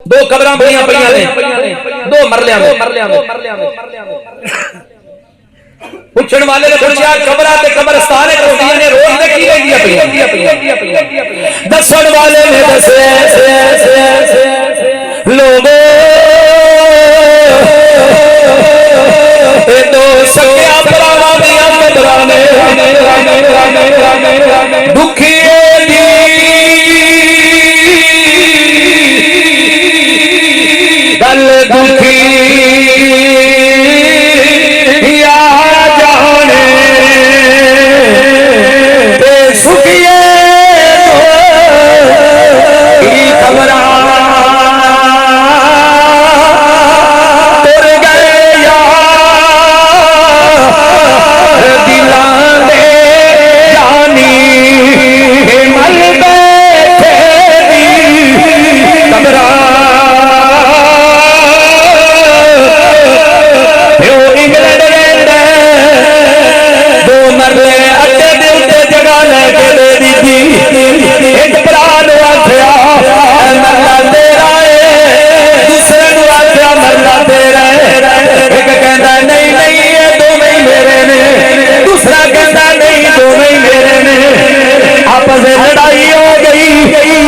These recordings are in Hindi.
दो कबरां बनियां पईयां ने दो मरलियां में पुछण वाले ने पुछया कबरां ते कब्रस्तान होंदियां ने रोज दे की होंदियां पईयां दसण वाले ने दसे लोगो ए दो सकिया भरावां दियां कबरां ने दुखी गल दुखी या जाने ते सुखिए की खबरा तुर गए यार दिलां दे जानी मल बैठे दी खबरा लड़ाई हो गई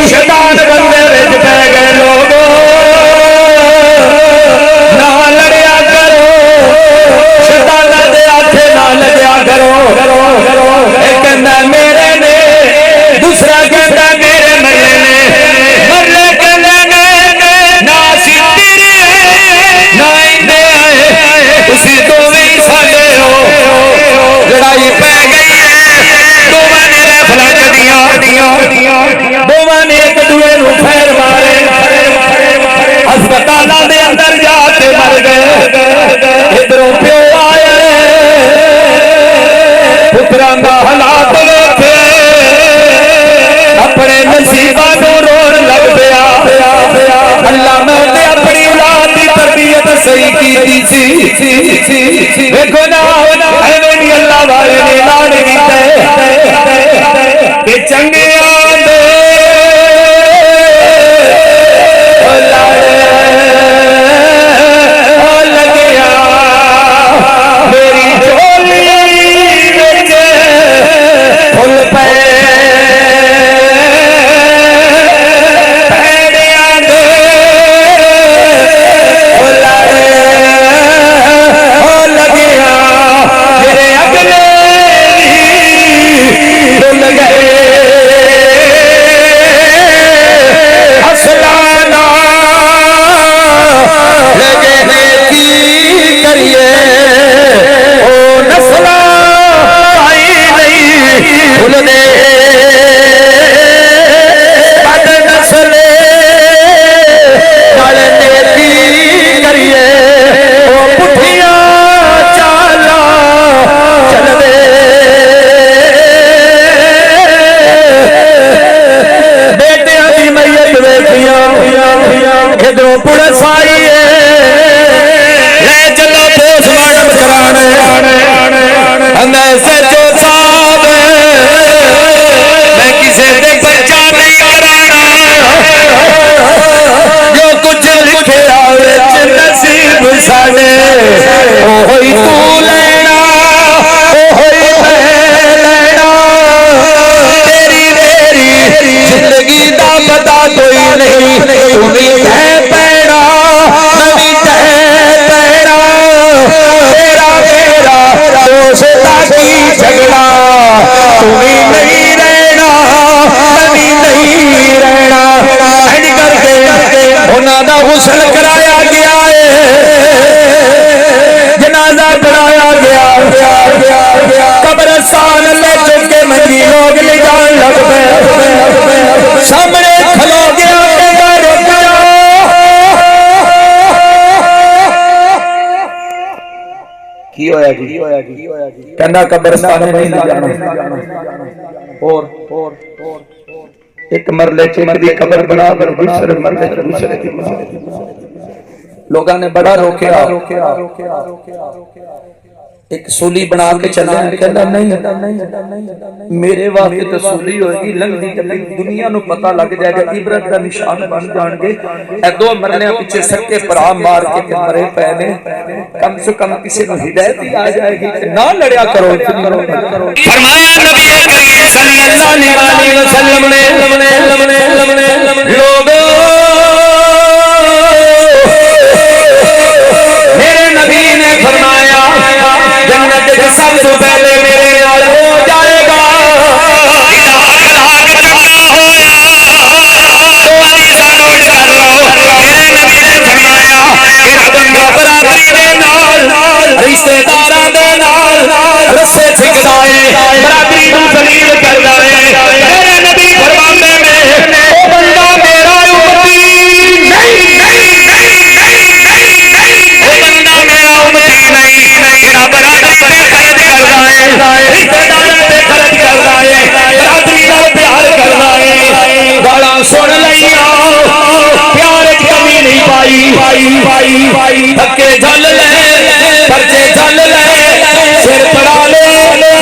शैतान बंदे विच पै गए लोगो ना लड़िया करो शैताना दे हाथे ना लग्या करो एक कहंदा मेरे ने दूसरा कहंदा मेरे मरले ने मरले कहंदा ने ना सी तेरे ना इंदे तुसी दोवें ही साडे हो लड़ाई पै गई है दोवां ने रैफलां कड्डियां दोवां ने एक दूए नूं फैर मारे अस्पतालां दे अंदर जाके मर गए इधरों प्यो आए पुत्रां दा हालात वेखे अपने नसीबां नूं रोण लग पिया अल्लाह मैं ते अपनी औलाद दी तरबियत सही कीती सी देखो ना एवें नहीं अल्लाह वाले ने ऐलान कीता कि चंगे आंदे लगिया मेरी झोली विच फुल पे पैड़ियां दे लगिया मेरे अगले भुल गए असलाना लगे की करिए ओ नस्ला आई नहीं भूल दे बद नस्ले नाल नेकी करिए ओ पुठिया चाला चल दे बेटियां दी मैयत वेखियां इधरों पुलिस आई है ले चलो पोस्टमार्टम कराने मैं सचो साहब मैं किसी दे बच्चा नहीं कराना जो कुछ लिखे विच नसीब साडे ओही तू लेना ओही मैं लेना तेरी मेरी जिंदगी दा पता कोई नहीं तुम्हें तय पैना नवी तय पैना तेरा मेरा दोस्ता की झगड़ा तुम्हें नहीं रहना नवी नहीं रहना ऐड करके उन्हां दा हुस्न कराया गया है जनाजा कराया गया कब्रस्तान ले चुके मंजी लोग ले जान लग पे सामने खलो गया की होया जी कहंदा कब्रस्तान नहीं ले जाना और एक मरले च एक दी कब्र बना कर दूसरे मरले च दूसरे दी लोगों ने बड़ा रोकया एक सूली बना के चले, कहता नहीं मेरे वास्ते तो सूली होगी लंघदी चली दुनिया नूं पता लग जाएगा, इबरत का निशान बन जाएंगे। ए दो मरने पीछे सके भरा मार के मरे पे ने, कम से कम किसी को हिदायत ही आ जाएगी। ना लड़िया करो। फरमाया नबी करीम सल्लल्लाहु अलैहि वसल्लम ने लोगों मेरे नबी ने फरमाया जन्नत के सबसे पहले मेरे नाल हो जाएगा। रिश्तेदारां दे नाल रस्से छिकदा है, बराबरी नूं जलील करदा है। मेरे नबी फरमांदे ने ओ बंदा मेरा उम्मती नहीं, ओ बंदा मेरा उम्मती नहीं, जेड़ा बराबरी ते खर्च करदा है, रिश्तेदारां ते खर्च करदा है, बराबरी नाल प्यार करदा है। गालां सुन लईयां, प्यार च कमी नहीं पाई, धक्के झल ले, पर्चे झल ले, सिर पड़ा ले,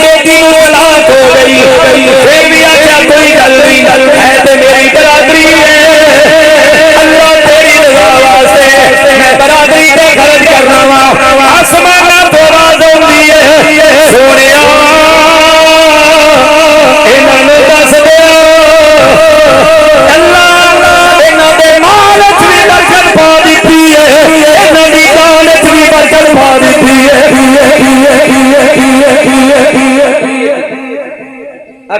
बेटी नूं तलाक हो गई, फिर भी आख्या कोई गल नहीं है ते मेरी बरादरी है। अल्लाह तेरी रज़ा वास्ते मैं बरादरी ते खर्च करना वा। आसमाना तो आवाज़ आउंदी है सोनिया इन्हां नूं दस दे अल्लाह इन्हां दे माल च भी बरकत पा दित्ती है, इन्हां दी जान च भी बरकत पा दित्ती है।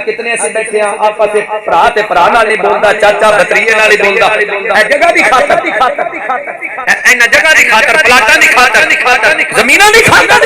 कितने ऐसे बैठे हैं आप भरा ते भरा नाल नहीं बोलदा, चाचा भतरीए नाल नहीं बोलदा। ए जगह दी खातर इन्हां जगह दी खातर, प्लाटां दी खातर, जमीनां दी खातर